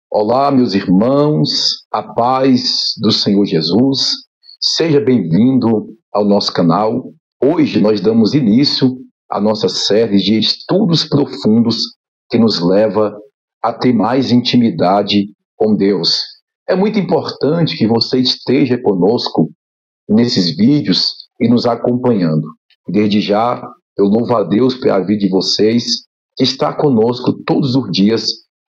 Olá, meus irmãos, a paz do Senhor Jesus. Seja bem-vindo ao nosso canal. Hoje nós damos início à nossa série de estudos profundos que nos leva a ter mais intimidade com Deus. É muito importante que você esteja conosco nesses vídeos e nos acompanhando. Desde já, eu louvo a Deus pela vida de vocês que está conosco todos os dias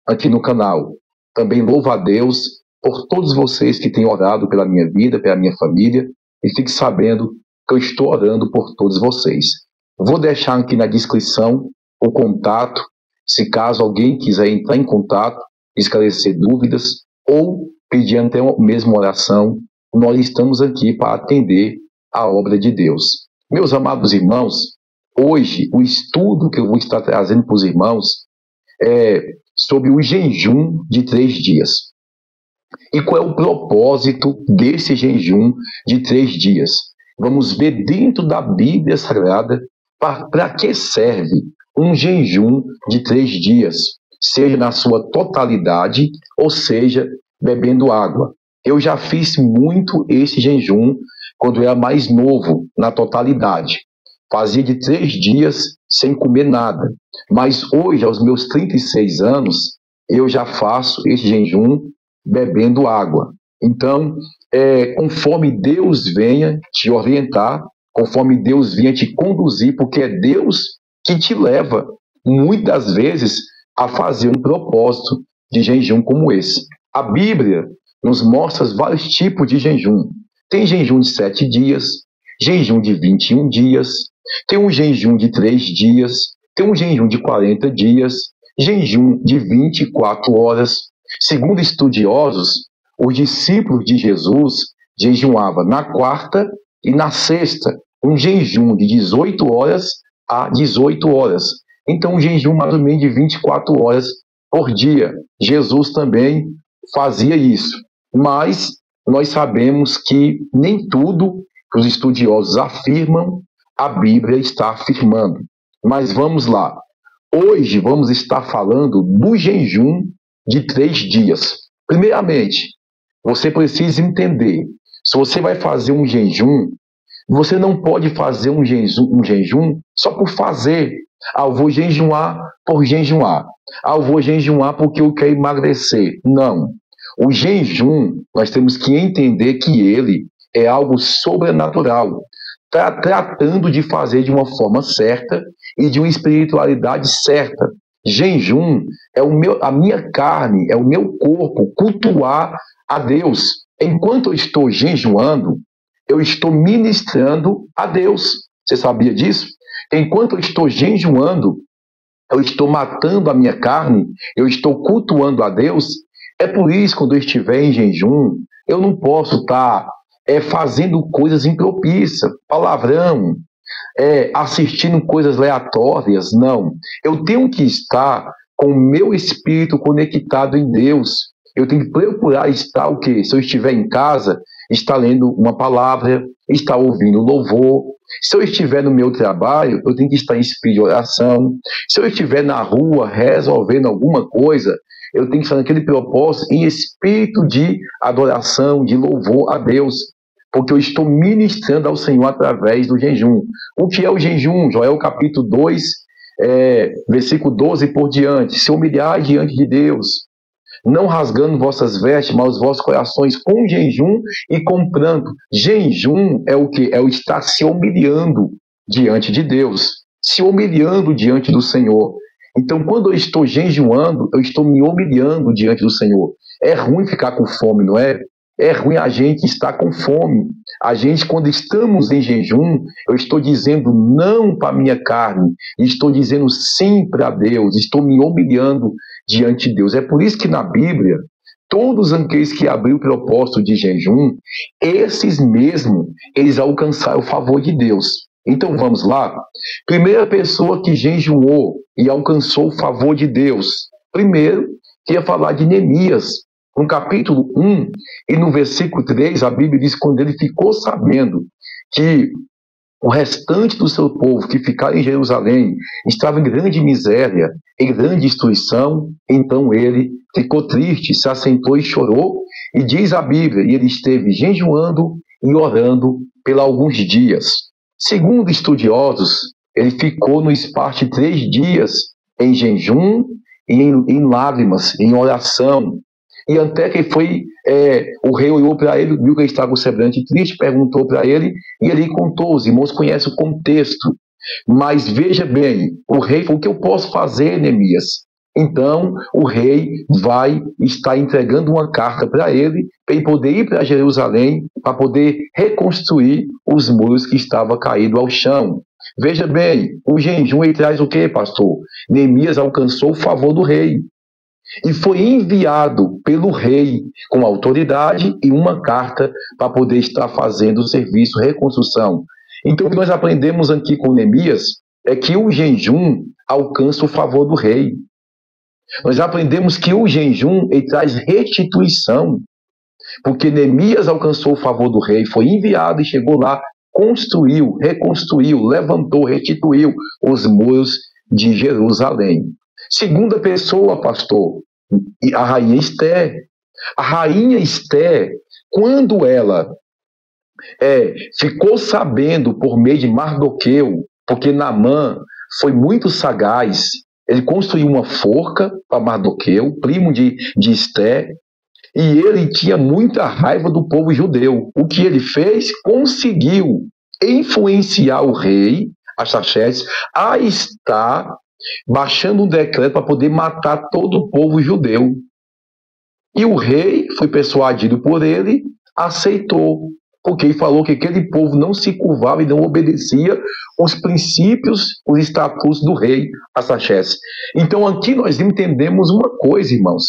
aqui no canal. Também louvo a Deus por todos vocês que têm orado pela minha vida, pela minha família, e fique sabendo que eu estou orando por todos vocês. Vou deixar aqui na descrição o contato, se caso alguém quiser entrar em contato, esclarecer dúvidas ou pedir até mesmo oração, nós estamos aqui para atender a obra de Deus. Meus amados irmãos, hoje o estudo que eu vou estar trazendo para os irmãos é sobre o jejum de 3 dias. E qual é o propósito desse jejum de 3 dias? Vamos ver dentro da Bíblia Sagrada para que serve um jejum de 3 dias, seja na sua totalidade ou seja bebendo água. Eu já fiz muito esse jejum quando eu era mais novo, na totalidade. Fazia de 3 dias sem comer nada. Mas hoje, aos meus 36 anos, eu já faço esse jejum bebendo água. Então, conforme Deus venha te orientar, conforme Deus venha te conduzir, porque é Deus que te leva, muitas vezes, a fazer um propósito de jejum como esse. A Bíblia nos mostra vários tipos de jejum. Tem jejum de 7 dias, jejum de 21 dias, tem um jejum de 3 dias, tem um jejum de 40 dias, jejum de 24 horas. Segundo estudiosos, os discípulos de Jesus jejuavam na quarta e na sexta, um jejum de 18 horas a 18 horas. Então, um jejum mais ou menos de 24 horas por dia. Jesus também fazia isso. Mas nós sabemos que nem tudo que os estudiosos afirmam, a Bíblia está afirmando. Mas vamos lá. Hoje vamos estar falando do jejum de 3 dias. Primeiramente, você precisa entender, se você vai fazer um jejum, você não pode fazer um jejum só por fazer. Eu vou jejuar por jejuar. Eu vou jejuar porque eu quero emagrecer. Não. O jejum, nós temos que entender que ele é algo sobrenatural, tratando de fazer de uma forma certa e de uma espiritualidade certa. Jejum é a minha carne, é o meu corpo cultuar a Deus. Enquanto eu estou jejuando, eu estou ministrando a Deus. Você sabia disso? Enquanto eu estou jejuando, eu estou matando a minha carne, eu estou cultuando a Deus. É por isso que quando eu estiver em jejum, eu não posso estar fazendo coisas impropícias, palavrão, assistindo coisas aleatórias, não. Eu tenho que estar com o meu espírito conectado em Deus. Eu tenho que procurar estar o quê? Se eu estiver em casa, estar lendo uma palavra, estar ouvindo louvor. Se eu estiver no meu trabalho, eu tenho que estar em espírito de oração. Se eu estiver na rua resolvendo alguma coisa, eu tenho que estar naquele propósito em espírito de adoração, de louvor a Deus, porque eu estou ministrando ao Senhor através do jejum. O que é o jejum? Joel capítulo 2, versículo 12 por diante. Se humilhar diante de Deus, não rasgando vossas vestes, mas os vossos corações com jejum e com pranto. Jejum é o que? É o estar se humilhando diante de Deus, se humilhando diante do Senhor. Então, quando eu estou jejuando, eu estou me humilhando diante do Senhor. É ruim ficar com fome, não é? É ruim a gente estar com fome. A gente, quando estamos em jejum, eu estou dizendo não para a minha carne, estou dizendo sim para Deus, estou me humilhando diante de Deus. É por isso que na Bíblia, todos aqueles que abriram o propósito de jejum, esses mesmo, eles alcançaram o favor de Deus. Então vamos lá. Primeira pessoa que jejuou e alcançou o favor de Deus. Primeiro, queria falar de Neemias. No capítulo 1 e no versículo 3, a Bíblia diz que quando ele ficou sabendo que o restante do seu povo que ficava em Jerusalém estava em grande miséria, em grande destruição, então ele ficou triste, se assentou e chorou, e diz a Bíblia, e ele esteve jejuando e orando por alguns dias. Segundo estudiosos, ele ficou no espaço de 3 dias em jejum e em lágrimas, em oração. E até que o rei olhou para ele, viu que ele estava com o semblante triste, perguntou para ele, e ele contou. Os irmãos conhecem o contexto. Mas veja bem, o rei falou: o que eu posso fazer, Neemias? Então o rei vai estar entregando uma carta para ele poder ir para Jerusalém, para poder reconstruir os muros que estavam caídos ao chão. Veja bem, o jejum ele traz o que, pastor? Neemias alcançou o favor do rei e foi enviado pelo rei com autoridade e uma carta para poder estar fazendo o serviço de reconstrução. Então, o que nós aprendemos aqui com Neemias é que o jejum alcança o favor do rei. Nós aprendemos que o jejum ele traz restituição, porque Neemias alcançou o favor do rei, foi enviado e chegou lá, construiu, reconstruiu, levantou, restituiu os muros de Jerusalém. Segunda pessoa, pastor, a rainha Esther. A rainha Esther, quando ela ficou sabendo por meio de Mardoqueu, porque Naamã foi muito sagaz, ele construiu uma forca para Mardoqueu, primo de Esther, e ele tinha muita raiva do povo judeu. O que ele fez? Conseguiu influenciar o rei Artaxerxes a estar baixando um decreto para poder matar todo o povo judeu. E o rei foi persuadido por ele, aceitou, porque ele falou que aquele povo não se curvava e não obedecia os princípios, os estatutos do rei Artaxerxes. Então aqui nós entendemos uma coisa, irmãos.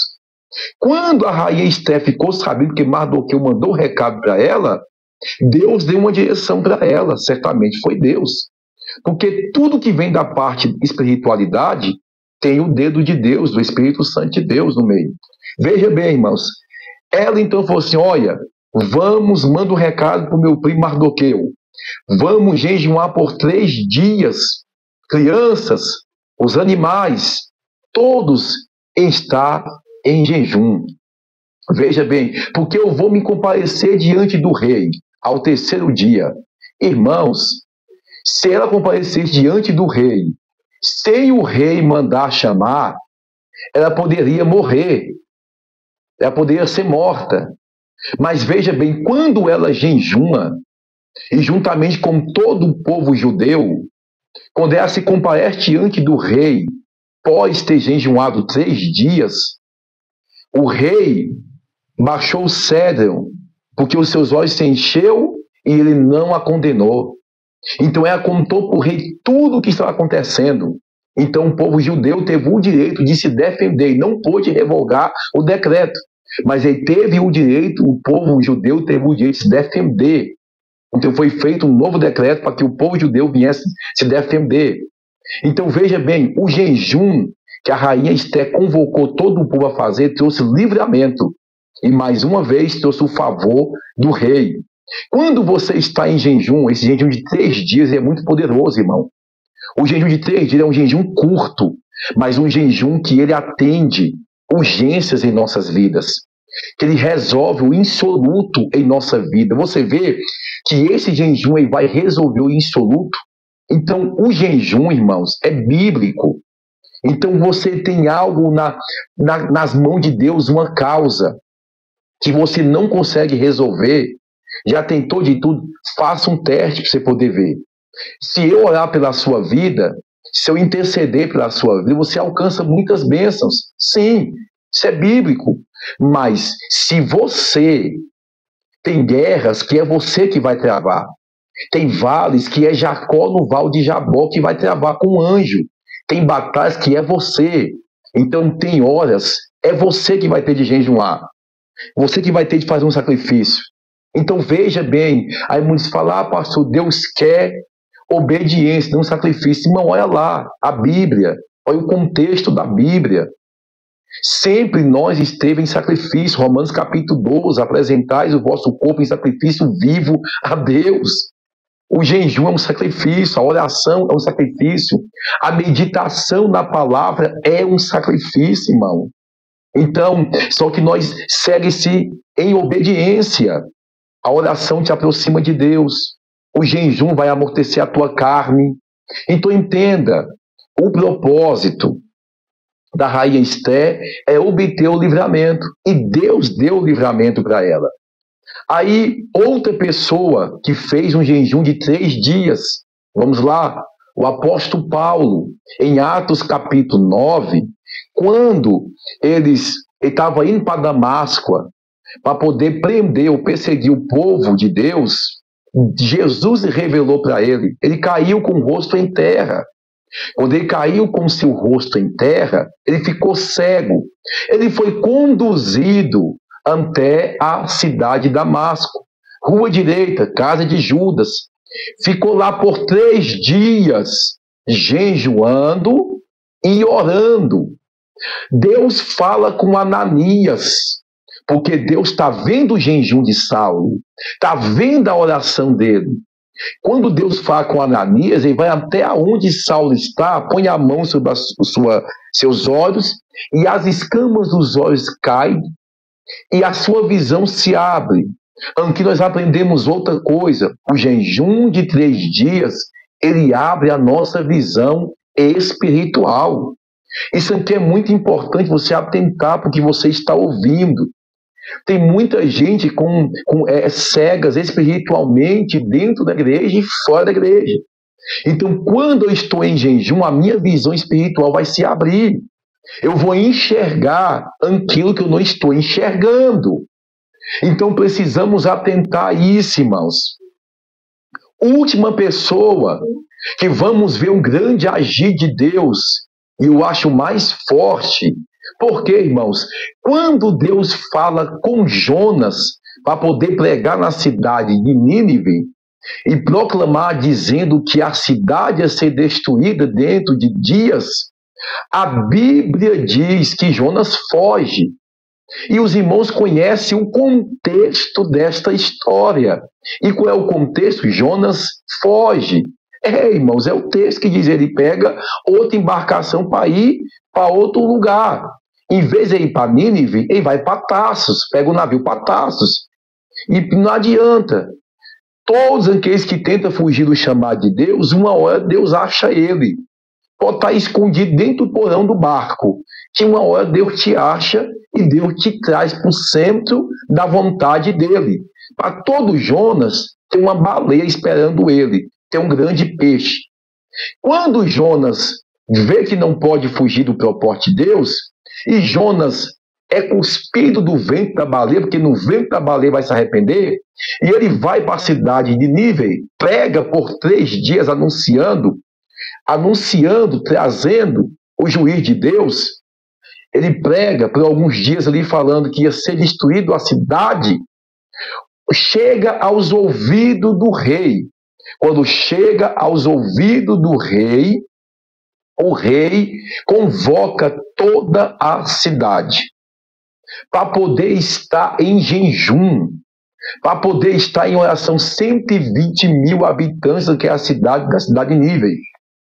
Quando a rainha Esther ficou sabendo que Mardoqueu mandou um recado para ela, Deus deu uma direção para ela, certamente foi Deus. Porque tudo que vem da parte de espiritualidade tem o dedo de Deus, do Espírito Santo de Deus no meio. Veja bem, irmãos. Ela então falou assim: olha, manda um recado para o meu primo Mardoqueu. Vamos jejuar por 3 dias. Crianças, os animais, todos estão em jejum. Veja bem, porque eu vou me comparecer diante do rei ao 3º dia. Irmãos, se ela comparecesse diante do rei, sem o rei mandar chamar, ela poderia morrer, ela poderia ser morta. Mas veja bem, quando ela jejuma, e juntamente com todo o povo judeu, quando ela se comparece diante do rei, após ter jejuado 3 dias, o rei baixou o cédro, porque os seus olhos se encheu e ele não a condenou. Então ela contou para o rei tudo o que estava acontecendo. Então o povo judeu teve o direito de se defender e não pôde revogar o decreto. Mas ele teve o direito, o povo judeu teve o direito de se defender. Então foi feito um novo decreto para que o povo judeu viesse se defender. Então veja bem, o jejum que a rainha Esther convocou todo o povo a fazer trouxe livramento. E mais uma vez trouxe o favor do rei. Quando você está em jejum, esse jejum de 3 dias é muito poderoso, irmão. O jejum de 3 dias é um jejum curto, mas um jejum que ele atende urgências em nossas vidas, que ele resolve o insoluto em nossa vida. Você vê que esse jejum ele vai resolver o insoluto. Então, o jejum, irmãos, é bíblico. Então, você tem algo nas mãos de Deus, uma causa que você não consegue resolver. Já tentou de tudo? Faça um teste para você poder ver. Se eu orar pela sua vida, se eu interceder pela sua vida, você alcança muitas bênçãos. Sim, isso é bíblico. Mas se você tem guerras que é você que vai travar, tem vales que é Jacó no vale de Jabó que vai travar com um anjo, tem batalhas que é você. Então tem horas, é você que vai ter de jejuar, você que vai ter de fazer um sacrifício. Então veja bem, aí muitos falam: pastor, Deus quer obediência, não sacrifício. Irmão, olha lá, a Bíblia, olha o contexto da Bíblia. Sempre nós esteve em sacrifício. Romanos capítulo 12, apresentais o vosso corpo em sacrifício vivo a Deus. O jejum é um sacrifício, a oração é um sacrifício, a meditação na palavra é um sacrifício, irmão. Então, só que nós segue-se em obediência. A oração te aproxima de Deus. O jejum vai amortecer a tua carne. Então entenda, o propósito da rainha Esté é obter o livramento. E Deus deu o livramento para ela. Aí, outra pessoa que fez um jejum de 3 dias, vamos lá, o apóstolo Paulo, em Atos capítulo 9, quando ele estava indo para Damasco para poder prender ou perseguir o povo de Deus, Jesus revelou para ele. Ele caiu com o rosto em terra. Quando ele caiu com seu rosto em terra, ele ficou cego. Ele foi conduzido até a cidade de Damasco, rua direita, casa de Judas. Ficou lá por 3 dias, jejuando e orando. Deus fala com Ananias, porque Deus está vendo o jejum de Saulo, está vendo a oração dele. Quando Deus fala com Ananias, ele vai até onde Saulo está, põe a mão sobre seus olhos, e as escamas dos olhos caem, e a sua visão se abre. Aqui nós aprendemos outra coisa. O jejum de 3 dias, ele abre a nossa visão espiritual. Isso aqui é muito importante você atentar para o que você está ouvindo. Tem muita gente cegas espiritualmente dentro da igreja e fora da igreja. Então, quando eu estou em jejum, a minha visão espiritual vai se abrir. Eu vou enxergar aquilo que eu não estou enxergando. Então, precisamos atentar a isso, irmãos. Última pessoa que vamos ver um grande agir de Deus, e eu acho mais forte. Por quê, irmãos? Quando Deus fala com Jonas para poder pregar na cidade de Nínive e proclamar dizendo que a cidade ia ser destruída dentro de dias, a Bíblia diz que Jonas foge. E os irmãos conhecem o contexto desta história. E qual é o contexto? Jonas foge. Irmãos, é o texto que diz, ele pega outra embarcação para ir para outro lugar. Em vez de ir para Nínive, ele vai para Tarsos, pega o navio para Tarsos. E não adianta. Todos aqueles que tentam fugir do chamado de Deus, uma hora Deus acha ele. Pode estar escondido dentro do porão do barco, que uma hora Deus te acha e Deus te traz para o centro da vontade dele. Para todo Jonas, tem uma baleia esperando ele, tem um grande peixe. Quando Jonas vê que não pode fugir do propósito de Deus, e Jonas é cuspido do vento da baleia, porque no vento da baleia vai se arrepender, e ele vai para a cidade de Nínive, prega por 3 dias anunciando, trazendo o juiz de Deus. Ele prega por alguns dias ali falando que ia ser destruído a cidade. Chega aos ouvidos do rei. Quando chega aos ouvidos do rei, o rei convoca toda a cidade para poder estar em jejum, para poder estar em oração. 120 mil habitantes, que é a cidade de Nínive.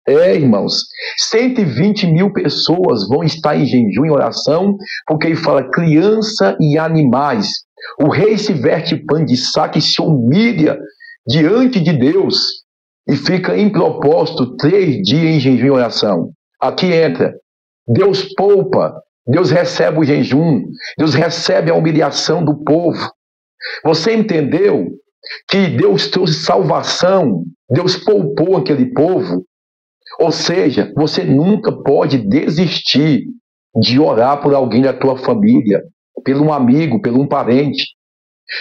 Irmãos, 120 mil pessoas vão estar em jejum e oração, porque ele fala criança e animais. O rei se veste pano de saco e se humilha diante de Deus e fica em propósito 3 dias em jejum e oração. Aqui entra, Deus poupa, Deus recebe o jejum, Deus recebe a humilhação do povo. Você entendeu que Deus trouxe salvação, Deus poupou aquele povo? Ou seja, você nunca pode desistir de orar por alguém da tua família, por um amigo, por um parente.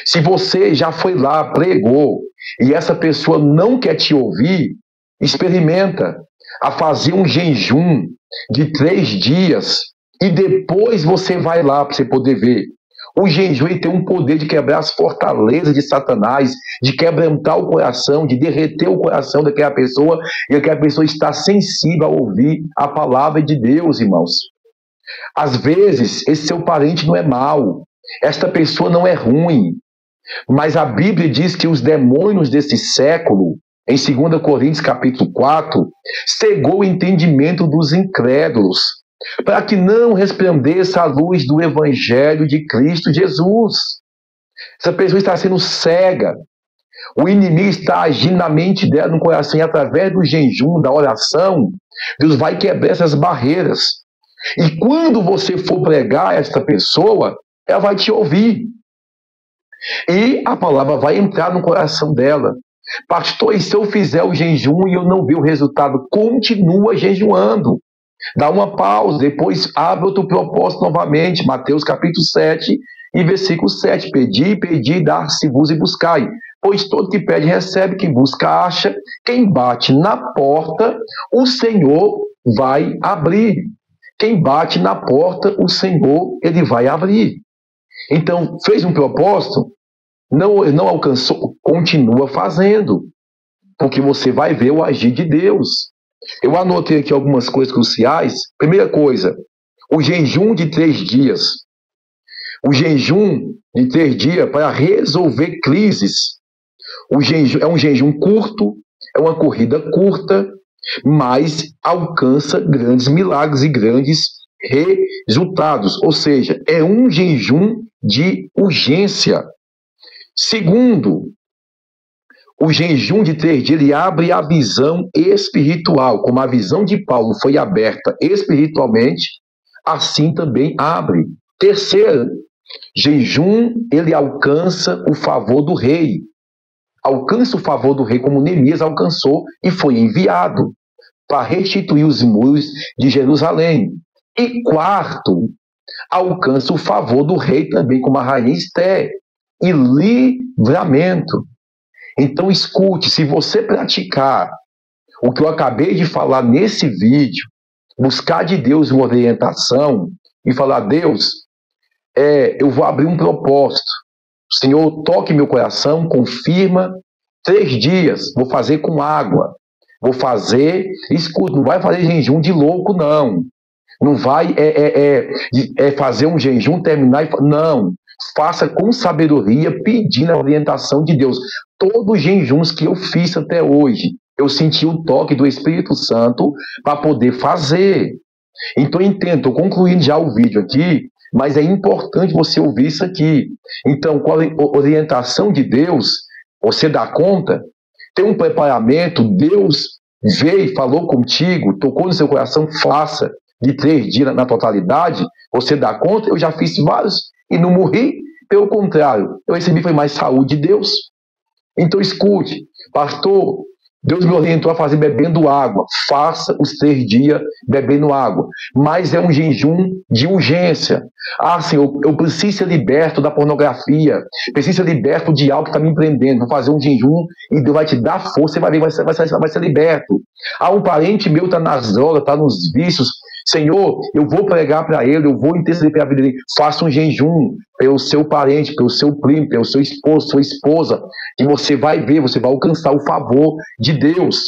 Se você já foi lá, pregou, e essa pessoa não quer te ouvir, experimenta a fazer um jejum de 3 dias, e depois você vai lá para você poder ver. O jejum tem um poder de quebrar as fortalezas de Satanás, de quebrantar o coração, de derreter o coração daquela pessoa, e aquela pessoa está sensível a ouvir a palavra de Deus, irmãos. Às vezes, esse seu parente não é mau, esta pessoa não é ruim, mas a Bíblia diz que os demônios desse século, em 2 Coríntios capítulo 4, cegou o entendimento dos incrédulos, para que não resplandeça a luz do Evangelho de Cristo Jesus. Essa pessoa está sendo cega. O inimigo está agindo na mente dela, no coração, e através do jejum, da oração, Deus vai quebrar essas barreiras. E quando você for pregar a esta pessoa, ela vai te ouvir. E a palavra vai entrar no coração dela. Pastor, e se eu fizer o jejum e eu não ver o resultado? Continua jejuando. Dá uma pausa, depois abre outro propósito novamente. Mateus capítulo 7 e versículo 7. Pedi, pedi, dar-se-vos e buscai. Pois todo que pede recebe, quem busca acha, quem bate na porta, o Senhor vai abrir. Quem bate na porta, o Senhor, ele vai abrir. Então, fez um propósito, não alcançou, continua fazendo, porque você vai ver o agir de Deus. Eu anotei aqui algumas coisas cruciais. Primeira coisa, o jejum de 3 dias. O jejum de 3 dias para resolver crises. O jejum é um jejum curto, é uma corrida curta, mas alcança grandes milagres e grandes resultados. Ou seja, é um jejum de urgência. Segundo, o jejum de 3 dias ele abre a visão espiritual. Como a visão de Paulo foi aberta espiritualmente, assim também abre. Terceiro, jejum ele alcança o favor do rei. Alcança o favor do rei como Neemias alcançou e foi enviado para restituir os muros de Jerusalém. E quarto, alcança o favor do rei também como a rainha Esther e livramento. Então escute, se você praticar o que eu acabei de falar nesse vídeo, buscar de Deus uma orientação e falar, Deus, eu vou abrir um propósito. Senhor, toque meu coração, confirma, 3 dias, vou fazer com água. Vou fazer, escuta, não vai fazer jejum de louco, não. Não vai fazer um jejum, terminar e... Não, faça com sabedoria, pedindo a orientação de Deus. Todos os jejuns que eu fiz até hoje, eu senti o toque do Espírito Santo para poder fazer. Então, entendo, estou concluindo já o vídeo aqui, mas é importante você ouvir isso aqui. Então, com a orientação de Deus, você dá conta, tem um preparamento, Deus veio, falou contigo, tocou no seu coração, faça de 3 dias na totalidade, você dá conta, eu já fiz vários e não morri, pelo contrário, eu recebi foi mais saúde de Deus. Então escute, pastor, Deus me orientou a fazer bebendo água. Faça os 3 dias bebendo água. Mas é um jejum de urgência. Ah, Senhor, eu preciso ser liberto da pornografia. Preciso ser liberto de algo que está me empreendendo. Vou fazer um jejum e Deus vai te dar força. Você vai ver, vai ser liberto. Ah, um parente meu está nas drogas, está nos vícios. Senhor, eu vou pregar para ele, eu vou interceder pela vida dele. Faça um jejum pelo seu parente, pelo seu primo, pelo seu esposo, sua esposa, e você vai ver, você vai alcançar o favor de Deus.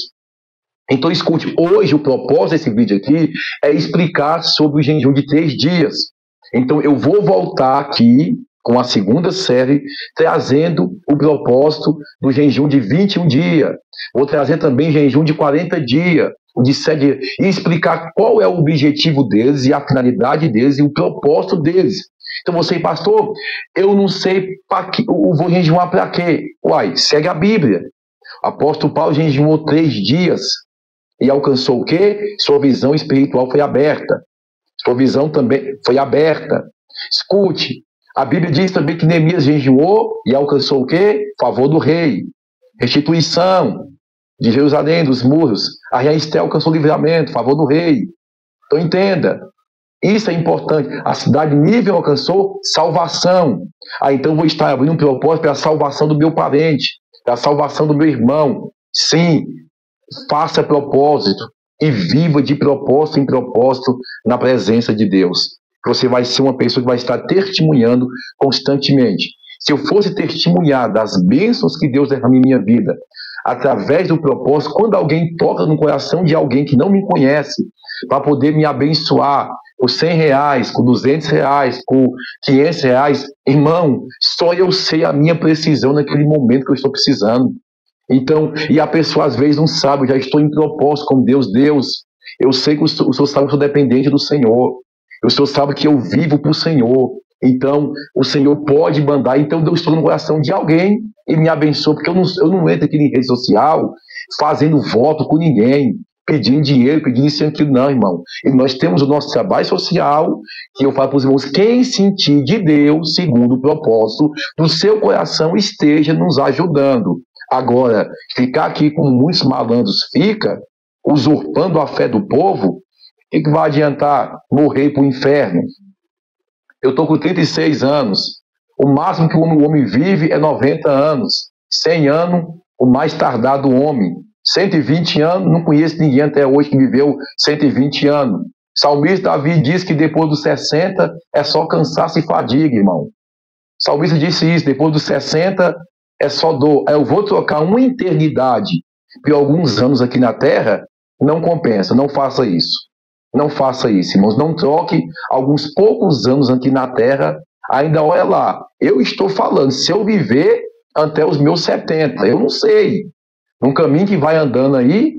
Então escute, hoje o propósito desse vídeo aqui é explicar sobre o jejum de 3 dias. Então eu vou voltar aqui com a segunda série, trazendo o propósito do jejum de 21 dias. Vou trazer também jejum de 40 dias, o de 7 dias, e explicar qual é o objetivo deles e a finalidade deles e o propósito deles. Então você, pastor, eu não sei eu vou jejuar para quê? Uai, segue a Bíblia. O apóstolo Paulo jejuou 3 dias e alcançou o quê? Sua visão espiritual foi aberta. Sua visão também foi aberta. Escute, a Bíblia diz também que Neemias jejuou e alcançou o quê? Favor do rei. Restituição de Jerusalém, dos muros. A rainha Esther alcançou livramento, favor do rei. Então entenda, isso é importante. A cidade de Nínive alcançou salvação. Então vou estar abrindo um propósito para a salvação do meu parente, para a salvação do meu irmão. Sim, faça propósito e viva de propósito em propósito na presença de Deus. Você vai ser uma pessoa que vai estar testemunhando constantemente. Se eu fosse testemunhar das bênçãos que Deus derrama em minha vida, através do propósito, quando alguém toca no coração de alguém que não me conhece, para poder me abençoar com R$100, com R$200, com R$500, irmão, só eu sei a minha precisão naquele momento que eu estou precisando. Então, e a pessoa às vezes não sabe, eu já estou em propósito com Deus. Deus, eu sei que o Senhor sabe que eu sou dependente do Senhor. O Senhor sabe que eu vivo para o Senhor. Então, o Senhor pode mandar. Então, Deus estou no coração de alguém e me abençoa, porque eu não entro aqui em rede social fazendo voto com ninguém, pedindo dinheiro, pedindo isso e aquilo, não, irmão. E nós temos o nosso trabalho social, que eu falo para os irmãos, quem sentir de Deus, segundo o propósito do seu coração, esteja nos ajudando. Agora, ficar aqui como muitos malandros fica, usurpando a fé do povo, o que vai adiantar morrer para o inferno? Eu estou com 36 anos. O máximo que o homem vive é 90 anos. 100 anos, o mais tardado homem. 120 anos, não conheço ninguém até hoje que viveu 120 anos. Salmista Davi diz que depois dos 60 é só cansaço e fadiga, irmão. Salmista disse isso, depois dos 60 é só dor. Eu vou trocar uma eternidade por alguns anos aqui na Terra, não compensa, não faça isso. Não faça isso, irmãos. Não troque alguns poucos anos aqui na Terra. Ainda olha lá, eu estou falando, se eu viver até os meus 70, eu não sei. Num caminho que vai andando aí,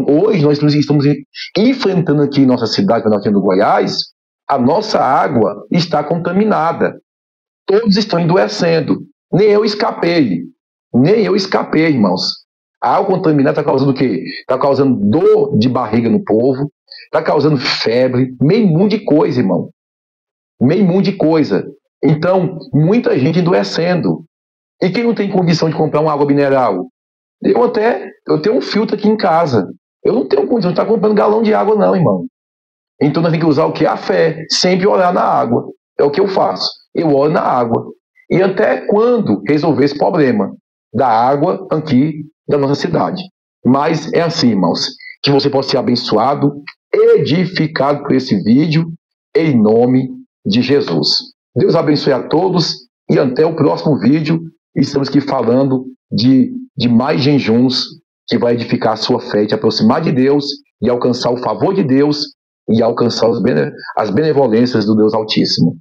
hoje nós estamos enfrentando aqui em nossa cidade, no Goiás, a nossa água está contaminada. Todos estão endoecendo. Nem eu escapei. Nem eu escapei, irmãos. A água contaminada está causando o quê? Está causando dor de barriga no povo, está causando febre, meio mundo de coisa, irmão. Meio mundo de coisa. Então, muita gente endoecendo. E quem não tem condição de comprar uma água mineral? Eu tenho um filtro aqui em casa. Eu não tenho condição de estar comprando galão de água, não, irmão. Então, nós temos que usar o quê? A fé. Sempre orar na água. É o que eu faço. Eu oro na água. E até quando resolver esse problema da água aqui da nossa cidade. Mas é assim, irmãos, que você possa ser abençoado, edificado por esse vídeo, em nome de Jesus. Deus abençoe a todos e até o próximo vídeo. Estamos aqui falando de mais jejuns que vai edificar a sua fé, te aproximar de Deus e alcançar o favor de Deus e alcançar as benevolências do Deus Altíssimo.